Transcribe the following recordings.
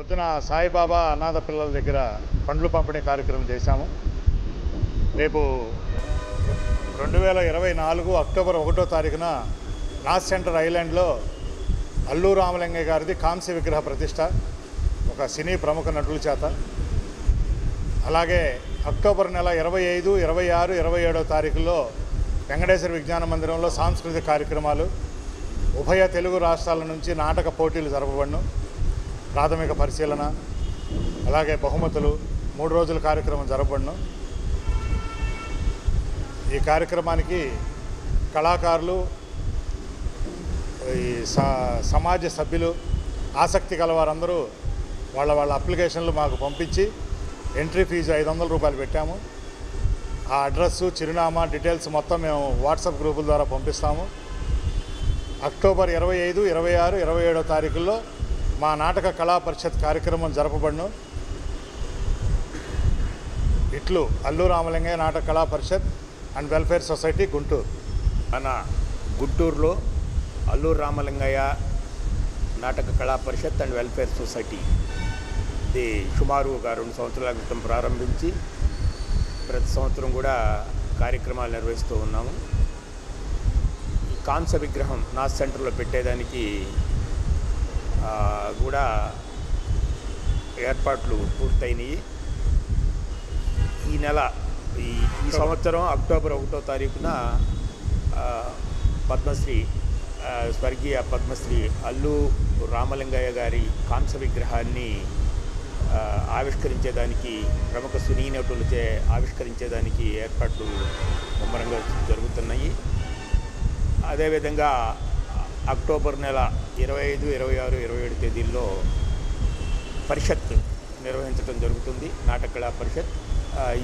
పొద్దున సాయిబాబా అనాథ పిల్లల దగ్గర పండ్లు పంపిణీ కార్యక్రమం చేశాము. రేపు 2024 అక్టోబర్ 1వ తారీఖున నార్త్ సెంటర్ ఐలాండ్లో అల్లు రామలింగయ్య గారిది కాంస్య విగ్రహ ప్రతిష్ట ఒక సినీ ప్రముఖ నటుల చేత. అలాగే అక్టోబర్ నెల 25, 26, 27వ తారీఖుల్లో వెంకటేశ్వర విజ్ఞాన మందిరంలో సాంస్కృతిక కార్యక్రమాలు, ఉభయ తెలుగు రాష్ట్రాల నుంచి నాటక పోటీలు జరపబడును. ప్రాథమిక పరిశీలన అలాగే బహుమతులు 3 రోజుల కార్యక్రమం జరపబడును. ఈ కార్యక్రమానికి కళాకారులు, ఈ సమాజ సభ్యులు, ఆసక్తి గల వారందరూ వాళ్ళ అప్లికేషన్లు మాకు పంపించి ఎంట్రీ ఫీజు 500 రూపాయలు పెట్టాము. ఆ అడ్రస్సు, చిరునామా, డీటెయిల్స్ మొత్తం మేము వాట్సాప్ గ్రూపుల ద్వారా పంపిస్తాము. అక్టోబర్ 25, 26, 27వ తారీఖుల్లో మా నాటక కళా పరిషత్ కార్యక్రమం జరపబడును. ఇట్లు అల్లు రామలింగయ్య నాటక కళా పరిషత్ అండ్ వెల్ఫేర్ సొసైటీ, గుంటూరు. మన గుంటూరులో అల్లు రామలింగయ్య నాటక కళా పరిషత్ అండ్ వెల్ఫేర్ సొసైటీ ఇది సుమారుగా 2 సంవత్సరాల క్రితం ప్రారంభించి ప్రతి సంవత్సరం కూడా కార్యక్రమాలు నిర్వహిస్తూ ఉన్నాము. ఈ కాంస్య విగ్రహం నార్త్ సెంటర్లో పెట్టేదానికి కూడా ఏర్పాట్లు పూర్తయినాయి. ఈ సంవత్సరం అక్టోబర్ 1వ తారీఖున పద్మశ్రీ స్వర్గీయ పద్మశ్రీ అల్లు రామలింగయ్య గారి కాంస్య విగ్రహాన్ని ఆవిష్కరించేదానికి, ప్రముఖ సినీ నటులచే ఆవిష్కరించేదానికి ఏర్పాట్లు ముమ్మరంగా జరుగుతున్నాయి. అదేవిధంగా అక్టోబర్ నెల 25, 26, 27 తేదీల్లో పరిషత్ నిర్వహించడం జరుగుతుంది, నాటక కళా పరిషత్.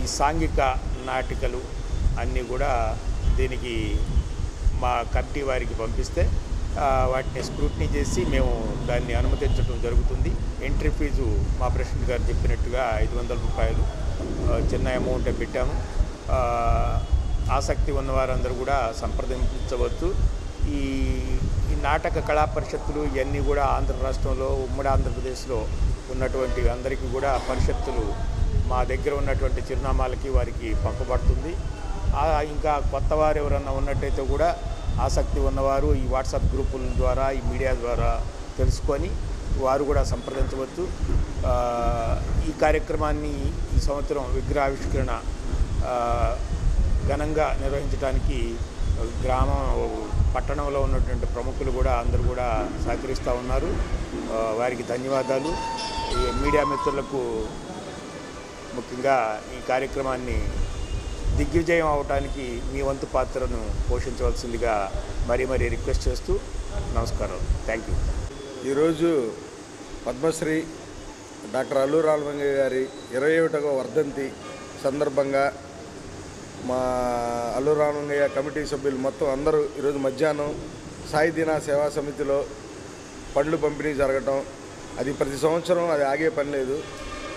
ఈ సాంఘిక నాటికలు అన్నీ కూడా దీనికి మా కమిటీ వారికి పంపిస్తే వాటిని స్క్రూటినీ చేసి మేము దాన్ని అనుమతించడం జరుగుతుంది. ఎంట్రీ ఫీజు మా ప్రెసిడెంట్ గారు చెప్పినట్టుగా 500 రూపాయలు చిన్న అమౌంటే పెట్టాము. ఆసక్తి ఉన్నవారందరూ కూడా సంప్రదించవచ్చు. ఈ నాటక కళా పరిషత్తులు ఇవన్నీ కూడా ఆంధ్ర రాష్ట్రంలో, ఉమ్మడి ఆంధ్రప్రదేశ్లో ఉన్నటువంటి అందరికీ కూడా పరిషత్తులు మా దగ్గర ఉన్నటువంటి చిరునామాలకి వారికి పంపబడుతుంది. ఇంకా కొత్త వారు ఎవరన్నా ఉన్నట్టయితే కూడా ఆసక్తి ఉన్నవారు ఈ వాట్సాప్ గ్రూపుల ద్వారా, ఈ మీడియా ద్వారా తెలుసుకొని వారు కూడా సంప్రదించవచ్చు. ఈ కార్యక్రమాన్ని ఈ సంవత్సరం విగ్రహావిష్కరణ ఘనంగా నిర్వహించడానికి పట్టణంలో ఉన్నటువంటి ప్రముఖులు కూడా అందరూ కూడా సహకరిస్తూ ఉన్నారు. వారికి ధన్యవాదాలు. ఈ మీడియా మిత్రులకు ముఖ్యంగా ఈ కార్యక్రమాన్ని దిగ్విజయం అవడానికి మీ వంతు పాత్రను పోషించవలసిందిగా మరీ రిక్వెస్ట్ చేస్తూ నమస్కారం. Thank you. ఈరోజు పద్మశ్రీ డాక్టర్ అల్లు రామలింగయ్య గారి 21వ వర్ధంతి సందర్భంగా మా అల్లు రామలింగయ్య కమిటీ సభ్యులు మొత్తం అందరూ ఈరోజు మధ్యాహ్నం సాయి దీనా సేవా సమితిలో పండ్లు పంపిణీ జరగటం, అది ప్రతి సంవత్సరం అది ఆగే పని లేదు.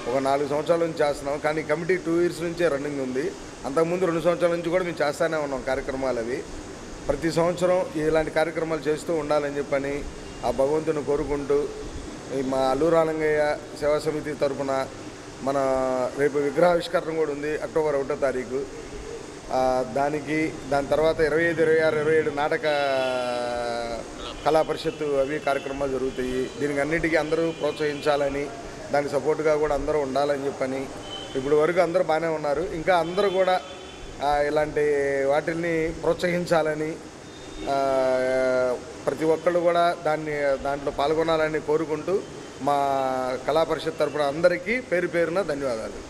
ఒక 4 సంవత్సరాల నుంచి చేస్తున్నాం, కానీ కమిటీ 2 ఇయర్స్ నుంచే రన్నింగ్ ఉంది. అంతకుముందు 2 సంవత్సరాల నుంచి కూడా మేము చేస్తూనే ఉన్నాం కార్యక్రమాలు. అవి ప్రతి సంవత్సరం ఇలాంటి కార్యక్రమాలు చేస్తూ ఉండాలని చెప్పని ఆ భగవంతుని కోరుకుంటూ మా అల్లు రామలింగయ్య సేవా సమితి తరఫున మన రేపు విగ్రహావిష్కరణ కూడా ఉంది అక్టోబర్ 1వ తారీఖు. దాని తర్వాత 25, 26, 27 నాటక కళా పరిషత్తు అవి కార్యక్రమాలు జరుగుతాయి. దీనికి అన్నిటికీ అందరూ ప్రోత్సహించాలని, దానికి సపోర్ట్గా కూడా అందరూ ఉండాలని చెప్పని ఇప్పుడు వరకు అందరూ బాగానే ఉన్నారు. ఇంకా అందరూ కూడా ఇలాంటి వాటిని ప్రోత్సహించాలని, ప్రతి ఒక్కళ్ళు కూడా దాంట్లో పాల్గొనాలని కోరుకుంటూ మా కళా పరిషత్ తరపున అందరికీ పేరు పేరున ధన్యవాదాలు.